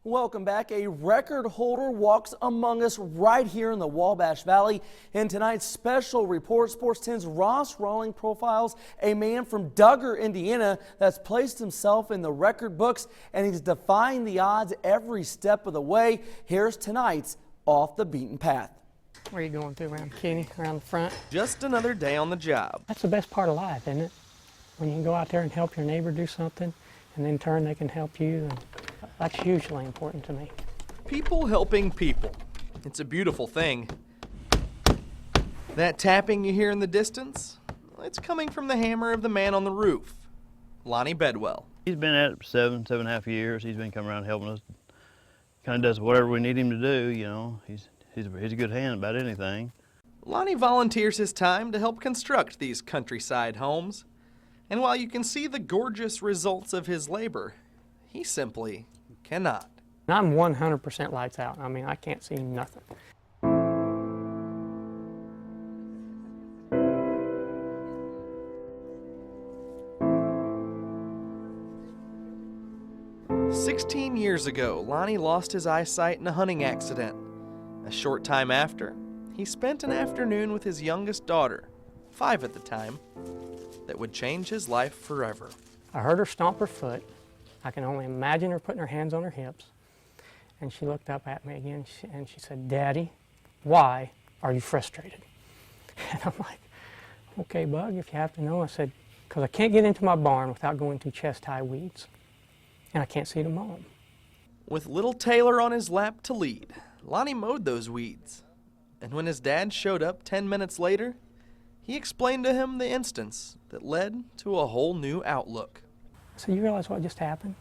Welcome back. A record holder walks among us right here in the Wabash Valley. In tonight's special report, Sports 10's Ross Rawling profiles a man from Duggar, Indiana that's placed himself in the record books, and he's defying the odds every step of the way. Here's tonight's Off the Beaten Path. Where are you going through, around Kenny, around the front? Just another day on the job. That's the best part of life, isn't it? When you can go out there and help your neighbor do something, and in turn they can help you. And that's hugely important to me. People helping people. It's a beautiful thing. That tapping you hear in the distance, it's coming from the hammer of the man on the roof, Lonnie Bedwell. He's been at it for seven and a half years. He's been coming around helping us. Kind of does whatever we need him to do, you know. He's a good hand about anything. Lonnie volunteers his time to help construct these countryside homes. And while you can see the gorgeous results of his labor, he simply cannot. I'm 100% lights out. I mean, I can't see nothing. "16 years ago, Lonnie lost his eyesight in a hunting accident. A short time after, he spent an afternoon with his youngest daughter, 5 at the time, that would change his life forever. I heard her stomp her foot. I can only imagine her putting her hands on her hips. And she looked up at me again and she said, "Daddy, why are you frustrated?" And I'm like, "Okay, Bug, if you have to know." I said, "Because I can't get into my barn without going through chest-high weeds. And I can't see to mow them." With little Taylor on his lap to lead, Lonnie mowed those weeds. And when his dad showed up 10 minutes later, he explained to him the instance that led to a whole new outlook. I said, "You realize what just happened?"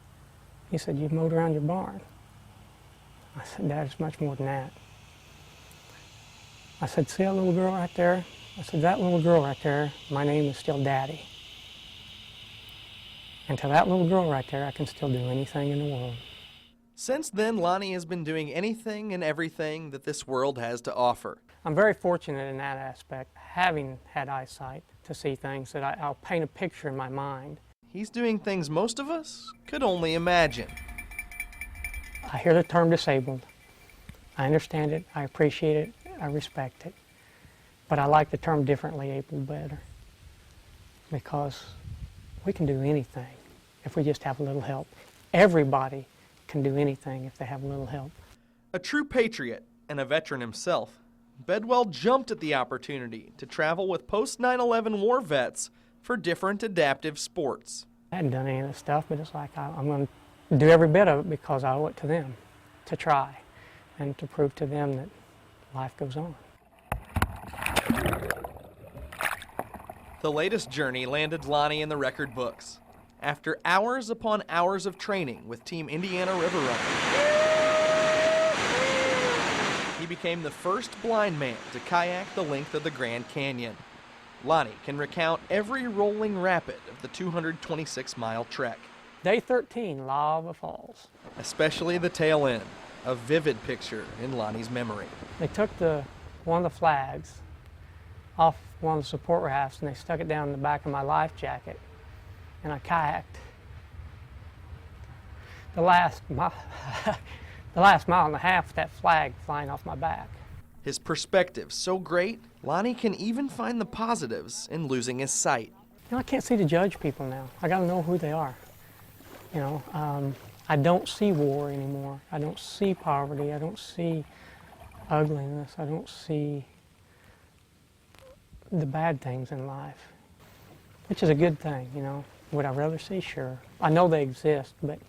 He said, "You've mowed around your barn." I said, "Dad, it's much more than that." I said, "See that little girl right there?" I said, "That little girl right there, my name is still Daddy. And to that little girl right there, I can still do anything in the world." Since then, Lonnie has been doing anything and everything that this world has to offer. I'm very fortunate in that aspect, having had eyesight to see things that I'll paint a picture in my mind. He's doing things most of us could only imagine. I hear the term disabled. I understand it, I appreciate it, I respect it. But I like the term differently able better, because we can do anything if we just have a little help. Everybody can do anything if they have a little help. A true patriot and a veteran himself, Bedwell jumped at the opportunity to travel with post-9/11 war vets for different adaptive sports. I hadn't done any of this stuff, but it's like I'm going to do every bit of it because I owe it to them to try and to prove to them that life goes on. The latest journey landed Lonnie in the record books. After hours upon hours of training with Team Indiana River Running, he became the first blind man to kayak the length of the Grand Canyon. Lonnie can recount every rolling rapid of the 226-mile trek. Day 13, Lava Falls. Especially the tail end, a vivid picture in Lonnie's memory. They took one of the flags off one of the support rafts and they stuck it down in the back of my life jacket, and I kayaked the last mile, the last mile and a half with that flag flying off my back. His perspective so great, Lonnie can even find the positives in losing his sight. You know, I can't see to judge people now. I got to know who they are. You know, I don't see war anymore. I don't see poverty. I don't see ugliness. I don't see the bad things in life, which is a good thing, you know. Would I rather see? Sure. I know they exist, but,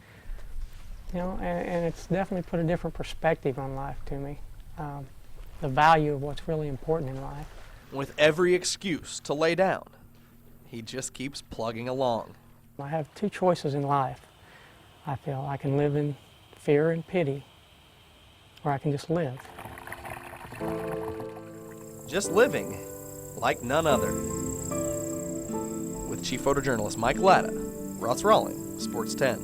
you know, and it's definitely put a different perspective on life to me. The value of what's really important in life. With every excuse to lay down, he just keeps plugging along. I have two choices in life. I feel I can live in fear and pity, or I can just live. Just living like none other. With Chief Photojournalist Mike Latta, Ross Rawling, Sports 10.